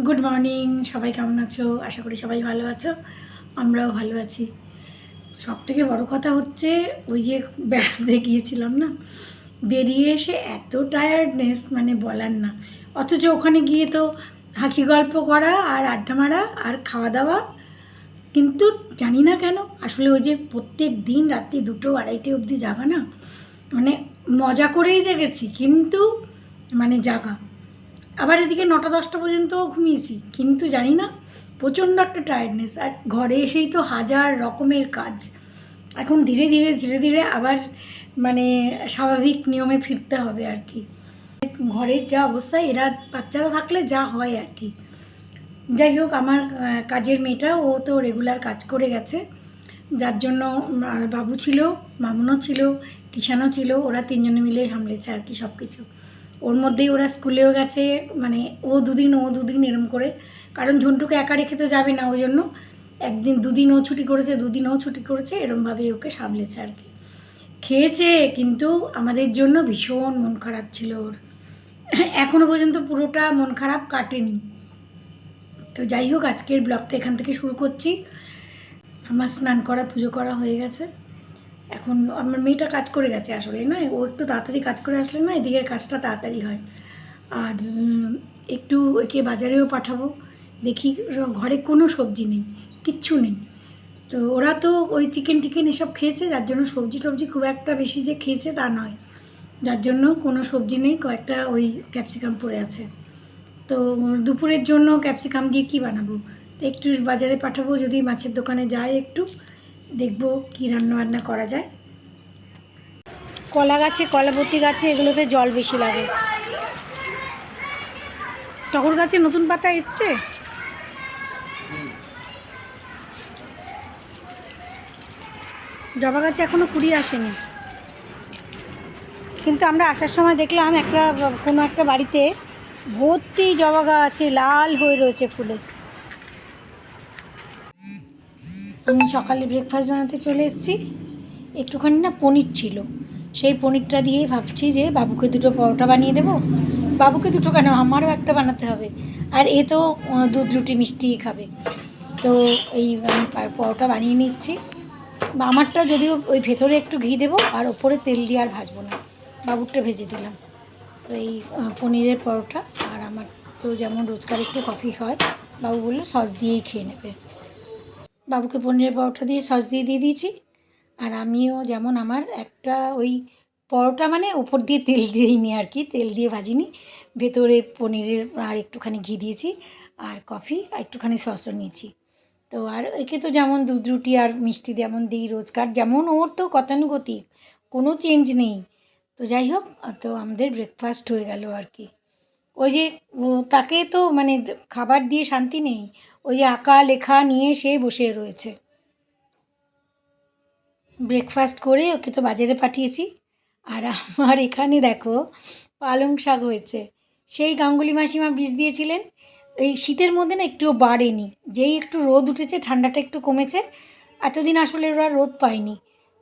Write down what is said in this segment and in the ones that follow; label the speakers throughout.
Speaker 1: Good morning, সবাই কেমন আছো? আশা করি সবাই ভালো আছো, আমরাও ভালো আছি। সবথেকে বড় কথা হচ্ছে ওই যে বেড়াতে গিয়েছিলাম না, বেরিয়ে এসে এত টায়ার্ডনেস মানে বলার না। অথচ ওখানে গিয়ে তো হাসি গল্প করা আর আড্ডা মারা আর খাওয়া দাওয়া, কিন্তু জানি না কেন আসলে ওই যে প্রত্যেক দিন রাত্রি 2-2:30 অবধি জাগা না, মানে মজা করেই জেগেছি কিন্তু মানে জাগা। আবার এদিকে 9টা-10টা পর্যন্ত ঘুমিয়েছি, কিন্তু জানি না প্রচণ্ড একটা টায়ার্ডনেস। আর ঘরে এসেই তো হাজার রকমের কাজ। এখন ধীরে ধীরে ধীরে ধীরে আবার মানে স্বাভাবিক নিয়মে ফিরতে হবে আর কি। ঘরের যা অবস্থা, এরা বাচ্চারা থাকলে যা হয় আর কি। যাই হোক, আমার কাজের মেয়েটা ও তো রেগুলার কাজ করে গেছে, যার জন্য বাবু ছিল, মামুনও ছিল, কিষানও ছিল, ওরা তিনজনে মিলে সামলেছে আর কি সব কিছু। ওর মধ্যেই ওরা স্কুলেও গেছে, মানে ও দুদিন এরম করে, কারণ ঝন্টুকে একা রেখে তো যাবে না, ওই জন্য একদিন দুদিন ও ছুটি করেছে, দুদিন ও ছুটি করেছে, এরমভাবেই ওকে সামলেছে আর কি। খেয়েছে, কিন্তু আমাদের জন্য ভীষণ মন খারাপ ছিল ওর। এখনও পর্যন্ত পুরোটা মন খারাপ কাটেনি। তো যাই হোক, আজকের ব্লগটা এখান থেকে শুরু করছি। আমার স্নান করা, পুজো করা হয়ে গেছে। এখন আমার মেয়েটা কাজ করে গেছে আসলে, না ও একটু তাড়াতাড়ি কাজ করে আসলে না এদিকের কাজটা তাড়াতাড়ি হয়। আর একটু একে বাজারেও পাঠাবো। দেখি, ঘরে কোনো সবজি নেই, কিচ্ছু নেই। তো ওরা তো ওই চিকেন টিকেন এসব খেয়েছে, যার জন্য সবজি টবজি খুব একটা বেশি যে খেয়েছে তা নয়, যার জন্য কোনো সবজি নেই, কয়েকটা ওই ক্যাপসিকাম পড়ে আছে। তো দুপুরের জন্য ক্যাপসিকাম দিয়ে কি বানাবো, তো একটু বাজারে পাঠাবো, যদি মাছের দোকানে যাই একটু দেখবো কী রান্না করা যায়। কলা গাছে, কলাবতী গাছে এগুলোতে জল বেশি লাগে। টগর গাছে নতুন পাতা এসছে। জবা গাছে এখনো কুড়ি আসেনি, কিন্তু আমরা আসার সময় দেখলাম কোনো একটা বাড়িতে ভর্তি জবা গাছে লাল হয়ে রয়েছে ফুলে। আমি সকালে ব্রেকফাস্ট বানাতে চলে এসেছি। একটুখানি না পনির ছিল, সেই পনিরটা দিয়েই ভাবছি যে বাবুকে দুটো পরোটা বানিয়ে দেবো। বাবুকে দুটো কেন, আমারও একটা বানাতে হবে। আর এ তো দুধ রুটি মিষ্টিই খাবে। তো এই আমি পরোটা বানিয়ে নিচ্ছি। বা আমারটা যদিও ওই ভেতরে একটু ঘি দেবো, আর ওপরে তেল দিয়ে আর ভাজবো না, বাবুরটা ভেজে দিলাম। তো এই পনিরের পরোটা। আর আমার তো যেমন রোজকার একটু কফি হয়, বাবু বললো সস দিয়েই খেয়ে নেবে। বাবুকে পনিরের পরোটা দিয়ে সস দিয়ে দিয়েছি। আর আমিও যেমন আমার একটা ওই পরোটা মানে ওপর দিয়ে তেল দিইনি আর কি, তেল দিয়ে ভাজিনি, ভেতরে পনিরের আর একটুখানি ঘি দিয়েছি, আর কফি আর একটুখানি সসও নিয়েছি। তো আর একে তো যেমন দুধ রুটি আর মিষ্টি যেমন দিই রোজকার, যেমন ওর তো গতানুগতিক, কোনো চেঞ্জ নেই। তো যাই হোক, তো আমাদের ব্রেকফাস্ট হয়ে গেল আর কি। ওই যে তাকে তো মানে খাবার দিয়ে শান্তি নেই, ওই যে আঁকা লেখা নিয়ে সে বসে রয়েছে। ব্রেকফাস্ট করে ওকে তো বাজারে পাঠিয়েছি। আর আমার এখানে দেখো পালং শাক হয়েছে, সেই গাঙ্গুলি মাসিমা বীজ দিয়েছিলেন। এই শীতের মধ্যে না একটুও বাড়েনি, যেই একটু রোদ উঠেছে ঠান্ডাটা একটু কমেছে, এতদিন আসলে ওরা রোদ পায়নি,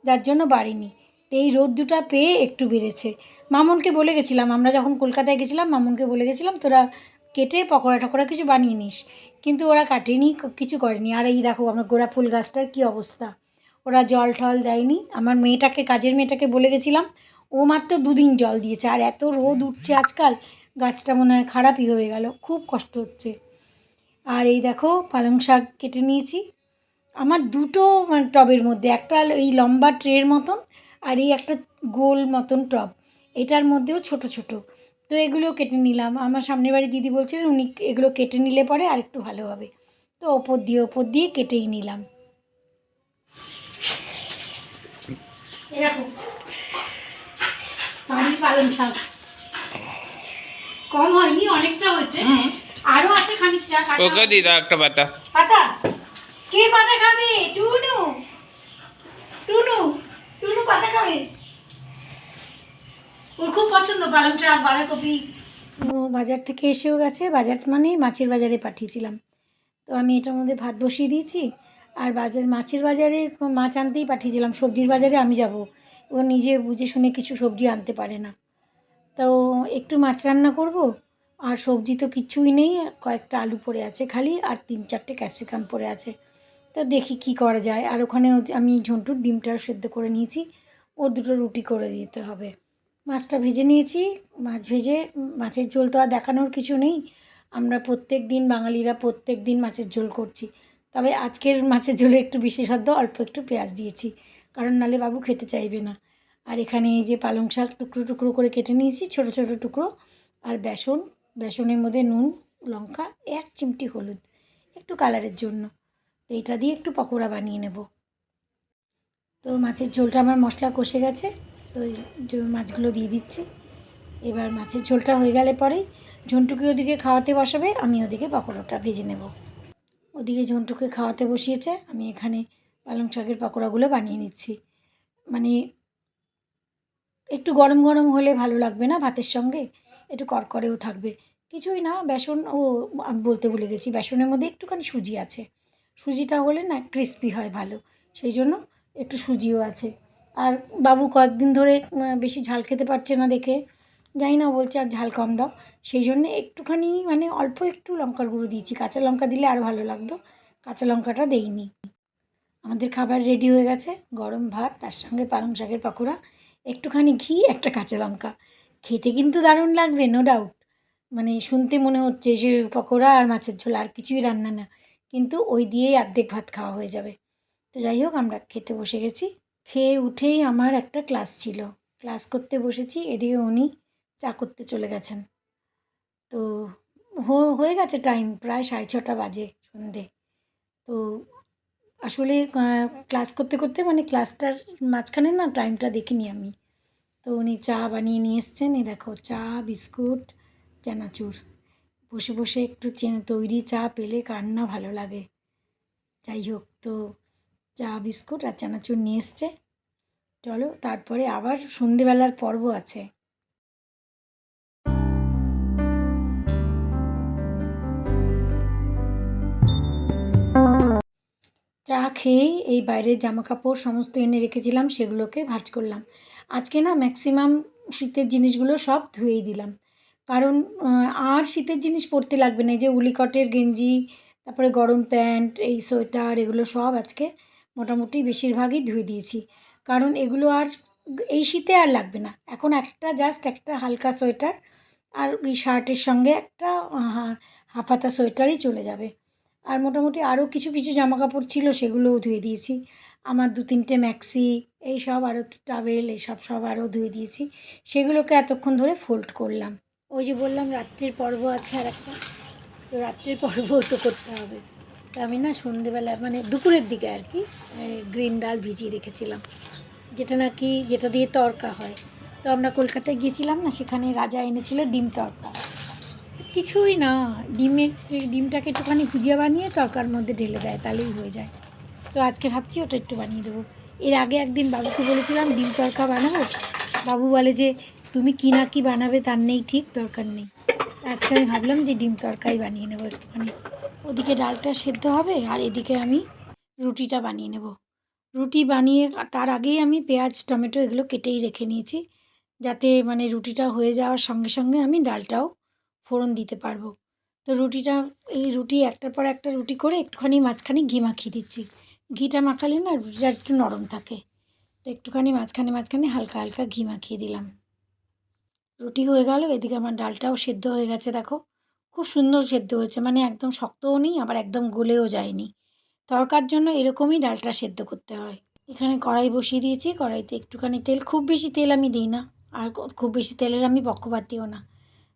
Speaker 1: যার জন্য বাড়েনি। তো এই রোদ দুটা পেয়ে একটু বেড়েছে। মামুনকে বলে গেছিলাম, আমরা যখন কলকাতায় গেছিলাম মামুনকে বলে গেছিলাম তোরা কেটে পকোড়া টকোড়া কিছু বানিয়ে নিস, কিন্তু ওরা কাটেনি, কিছু করেনি। আর এই দেখো আমার গোড়া ফুল গাছটার কী অবস্থা, ওরা জল টল দেয়নি। আমার মেয়েটাকে, কাজের মেয়েটাকে বলে গেছিলাম, ও মাত্র 2 দিন জল দিয়েছে। আর এত রোদ উঠছে আজকাল, গাছটা মনে হয় খারাপই হয়ে গেল, খুব কষ্ট হচ্ছে। আর এই দেখো পালং শাক কেটে নিয়েছি। আমার দুটো মানে টবের মধ্যে, একটা এই লম্বা ট্রের মতন, আর এই একটা গোল মতন টব, এটার মধ্যেও ছোট ছোট। তো এগুলো কেটে নিলাম। আমার সামনের বাড়ি দিদি বলছিলেন উনি এগুলো কেটে নিলে পরে আর একটু ভালো হবে, তো ওপর দিয়ে কেটেই নিলাম। এরকম পালং শাক কম হয়নি, অনেকটা হয়েছে, আরো আছে খানিকটা।
Speaker 2: ওকে দি দাও একটা পাতা।
Speaker 1: পাতা? কে পাতা খাবে? টুনু, টুনু, টুনু পাতা খাবে, ওর খুব পছন্দ পালং শাক, বাঁধাকপি। ও বাজার থেকে এসেও গেছে, বাজার মানে মাছের বাজারে পাঠিয়েছিলাম। তো আমি এটার মধ্যে ভাত বসিয়ে দিয়েছি। আর মাছের বাজারে মাছ আনতেই পাঠিয়েছিলাম, সবজির বাজারে আমি যাব, ও নিজে বুঝে শুনে কিছু সবজি আনতে পারে না। তো একটু মাছ রান্না করব, আর সবজি তো কিচ্ছুই নেই, কয়েকটা আলু পড়ে আছে খালি, আর 3-4টে ক্যাপসিকাম পড়ে আছে। তো দেখি কি করা যায়। আর ওখানে আমি ঝন্টুর ডিমটা সেদ্ধ করে নিয়েছি, ওর দুটো রুটি করে দিতে হবে। মাছটা ভেজে নিয়েছি। মাছ ভেজে মাছের ঝোল তো আর দেখানোর কিছু নেই। আমরা প্রত্যেক দিন বাঙালিরা প্রত্যেক দিন মাছের ঝোল করছি। তবে আজকের মাছের ঝোলে একটু বিশেষত্ব, অল্প একটু পেঁয়াজ দিয়েছি, কারণ নাহলে বাবু খেতে চাইবে না। আর এখানে এই যে পালং শাক টুকরো টুকরো করে কেটে নিয়েছি, ছোটো ছোটো টুকরো। আর বেসনের মধ্যে নুন, লঙ্কা, 1 চিমটি হলুদ, একটু কালারের জন্য। তো এটা দিয়ে একটু পকোড়া বানিয়ে নেব। তো মাছের ঝোলটা আমার মশলা কষে গেছে, তো মাছগুলো দিয়ে দিচ্ছি। এবার মাছের ঝোলটা হয়ে গেলে পরেই ঝন্টুকে ওদিকে খাওয়াতে বসাবে, আমি ওদিকে পকোড়াটা ভেজে নেব। ওদিকে ঝন্টুকে খাওয়াতে বসিয়েছে, আমি এখানে পালং শাকের পকোড়াগুলো বানিয়ে নিচ্ছি। মানে একটু গরম গরম হলে ভালো লাগবে না ভাতের সঙ্গে, একটু কড়কড়েও থাকবে। কিছুই না, বেসন আমি বলতে ভুলে গেছি, বেসনের মধ্যে একটুখানি সুজি আছে। সুজিটা হলে না ক্রিস্পি হয় ভালো, সেই জন্য একটু সুজিও আছে। আর বাবু কয়েকদিন ধরে বেশি ঝাল খেতে পারছে না দেখে, জানি না, বলছে আর ঝাল কম দাও। সেই জন্যে একটুখানি মানে অল্প একটু লঙ্কার গুঁড়ো দিয়েছি, কাঁচা লঙ্কা দিলে আরও ভালো লাগতো, কাঁচা লঙ্কাটা দেইনি। আমাদের খাবার রেডি হয়ে গেছে, গরম ভাত, তার সঙ্গে পালং শাকের পকোড়া, একটুখানি ঘি, একটা কাঁচা লঙ্কা। খেতে কিন্তু দারুণ লাগবে, নো ডাউট। মানে শুনতে মনে হচ্ছে যে পকোড়া আর মাছের ঝোল, আর কিছুই রান্না না, কিন্তু ওই দিয়েই অর্ধেক ভাত খাওয়া হয়ে যাবে। তো যাই হোক, আমরা খেতে বসে গেছি। খেয়ে উঠেই আমার একটা ক্লাস ছিল, ক্লাস করতে বসেছি, এদিকে উনি চা করতে চলে গেছেন। তো হয়ে গেছে টাইম, প্রায় 6:30 বাজে, সন্ধে। তো আসলে ক্লাস করতে করতে মানে ক্লাসটার মাঝখানে না টাইমটা দেখিনি আমি। তো উনি চা বানিয়ে নিয়ে এসছেন, এই দেখো চা, বিস্কুট, চানাচুর। বসে বসে একটু তৈরি চা পেলে কার না ভালো লাগে। যাই হোক, তো চা, বিস্কুট আর চানাচুর নিয়ে এসছে। চলো, তারপরে আবার সন্ধেবেলার পর্ব আছে। চা খেয়েই এই বাইরের জামাকাপড় সমস্ত এনে রেখেছিলাম, সেগুলোকে ভাঁজ করলাম। আজকে না ম্যাক্সিমাম শীতের জিনিসগুলো সব ধুয়েই দিলাম, কারণ আর শীতের জিনিস পরতে লাগবে না। এই যে উলিকটের গেঞ্জি, তারপরে গরম প্যান্ট, এই সোয়েটার, এগুলো সব আজকে মোটামুটি বেশিরভাগই ধুয়ে দিয়েছি, কারণ এগুলো আর এই শীতে আর লাগবে না। এখন জাস্ট একটা হালকা সোয়েটার আর ওই শার্টের সঙ্গে একটা হাফহাতা সোয়েটারই চলে যাবে। আর মোটামুটি আরও কিছু কিছু জামাকাপড় ছিল, সেগুলোও ধুয়ে দিয়েছি। আমার 2-3টে ম্যাক্সি, এই সব, আরও টাওয়েল, এইসব সব আরও ধুয়ে দিয়েছি। সেগুলোকে এতক্ষণ ধরে ফোল্ড করলাম। ওই যে বললাম রাত্রির পর্ব আছে আর একটা, তো রাত্রির পর্বও তো করতে হবে। তো আমি না সন্ধেবেলা মানে দুপুরের দিকে আর কি গ্রিন ডাল ভিজিয়ে রেখেছিলাম, যেটা দিয়ে তড়কা হয়। তো আমরা কলকাতায় গিয়েছিলাম না, সেখানে রাজা এনেছিল ডিম তড়কা। কিছুই না, ডিমটাকে একটুখানি ভুজিয়া বানিয়ে তরকার মধ্যে ঢেলে দেয়, তাহলেই হয়ে যায়। তো আজকে ভাবছি ওটা একটু বানিয়ে দেবো। এর আগে একদিন বাবুকে বলেছিলাম ডিম তড়কা বানাবো, বাবু বলে যে তুমি কি না কি বানাবে তার নেই ঠিক, দরকার নেই। আজকে আমি ভাবলাম যে ডিম তড়কাই বানিয়ে নেবো একটুখানি। ওদিকে ডালটা সেদ্ধ হবে, আর এদিকে আমি রুটিটা বানিয়ে নেব। রুটি বানিয়ে তার আগেই আমি পেঁয়াজ, টমেটো এগুলো কেটেই রেখে নিয়েছি, যাতে মানে রুটিটা হয়ে যাওয়ার সঙ্গে সঙ্গে আমি ডালটাও ফোড়ন দিতে পারবো। তো এই রুটি একটার পর একটা রুটি করে একটুখানি মাঝখানে ঘি মাখিয়ে দিচ্ছি। ঘিটা মাখালে না রুটিটা একটু নরম থাকে, তো একটুখানি মাঝখানে মাঝখানে হালকা হালকা ঘি মাখিয়ে দিলাম। রুটি হয়ে গেল, এদিকে আমার ডালটাও সেদ্ধ হয়ে গেছে, দেখো খুব সুন্দর সেদ্ধ হয়েছে, মানে একদম শক্তও নেই আবার একদম গলেও যায়নি। তড়কার জন্য এরকমই ডালটা সেদ্ধ করতে হয়। এখানে কড়াই বসিয়ে দিয়েছি, কড়াইতে একটুখানি তেল, খুব বেশি তেল আমি দিই না, আর খুব বেশি তেলের আমি পক্ষপাতীও না।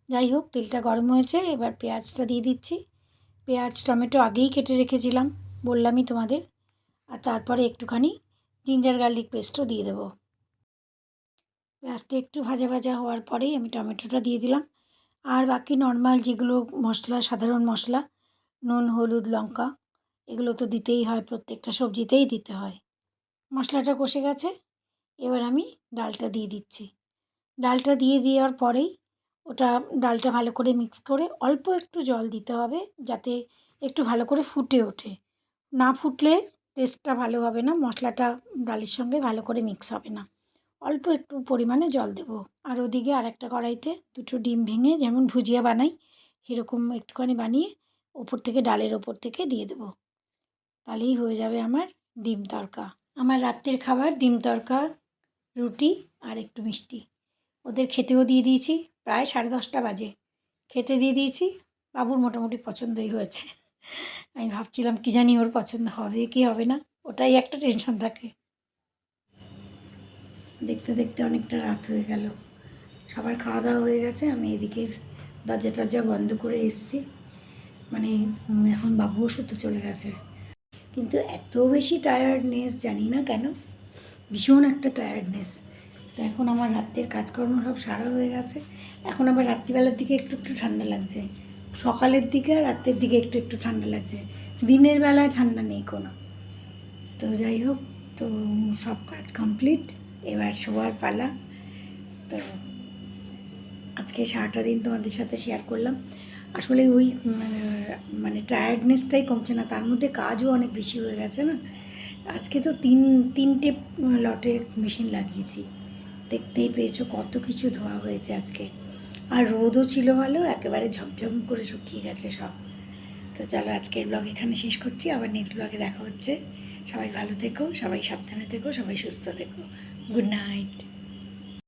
Speaker 1: যাই হোক, তেলটা গরম হয়েছে, এবার পেঁয়াজটা দিয়ে দিচ্ছি। পেঁয়াজ, টমেটো আগেই কেটে রেখেছিলাম, বললামই তোমাদের। আর তারপরে একটুখানি জিঞ্জার গার্লিক পেস্টও দিয়ে দেবো। পেঁয়াজটা একটু ভাজা ভাজা হওয়ার পরেই আমি টমেটোটা দিয়ে দিলাম। আর বাকি নর্মাল যেগুলো মশলা, সাধারণ মশলা, নুন, হলুদ, লঙ্কা, এগুলো তো দিতেই হয়, প্রত্যেকটা সবজিতেই দিতে হয়। মশলাটা কষে গেছে, এবার আমি ডালটা দিয়ে দিচ্ছি। ডালটা দিয়ে দেওয়ার পরেই ডালটা ভালো করে মিক্স করে অল্প একটু জল দিতে হবে, যাতে একটু ভালো করে ফুটে ওঠে। না ফুটলে টেস্টটা ভালো হবে না, মশলাটা ডালের সঙ্গে ভালো করে মিক্স হবে না। অল্প একটু পরিমাণে জল দেবো। আর ওদিকে আরেকটা কড়াইতে 2টো ডিম ভেঙে, যেমন ভুজিয়া বানাই এরকম একটুখানি বানিয়ে ওপর থেকে ডালের ওপর থেকে দিয়ে দেবো, তাহলেই হয়ে যাবে আমার ডিম তড়কা। আমার রাত্রের খাবার ডিম তড়কা, রুটি আর একটু মিষ্টি। ওদের খেতেও দিয়ে দিয়েছি, প্রায় 10:30 বাজে, খেতে দিয়ে দিয়েছি। বাবুর মোটামুটি পছন্দই হয়েছে। আমি ভাবছিলাম কী জানি ওর পছন্দ হবে কি হবে না, ওটাই একটা টেনশন থাকে। দেখতে দেখতে অনেকটা রাত হয়ে গেল, সবার খাওয়া দাওয়া হয়ে গেছে। আমি এদিকের দরজা টরজা বন্ধ করে এসেছি, মানে এখন বাবুও শুতে চলে গেছে। কিন্তু এত বেশি টায়ার্ডনেস জানি না কেন, ভীষণ একটা টায়ার্ডনেস। তো এখন আমার রাত্রের কাজকর্ম সব সারা হয়ে গেছে, এখন আবার রাত্রিবেলার দিকে একটু একটু ঠান্ডা লাগছে, সকালের দিকে আর রাত্রের দিকে একটু একটু ঠান্ডা লাগছে, দিনের বেলায় ঠান্ডা নেই কোনো। তো যাই হোক, তো সব কাজ কমপ্লিট, এবার শোয়ার পালা। তো আজকে সারাটা দিন তোমাদের সাথে শেয়ার করলাম। আসলে ওই মানে টায়ার্ডনেসটাই কমছে না, তার মধ্যে কাজও অনেক বেশি হয়ে গেছে না। আজকে তো তিনটে লটে মেশিন লাগিয়েছি, দেখতেই পেয়েছো কত কিছু ধোয়া হয়েছে আজকে। আর রোদও ছিল ভালো, একেবারে ঝমঝম করে শুকিয়ে গেছে সব। তো চলো আজকের ব্লগ এখানে শেষ করছি, আবার নেক্সট ব্লগে দেখা হচ্ছে। সবাই ভালো থেকো, সবাই সাবধানে থেকো, সবাই সুস্থ থেকো। Good night.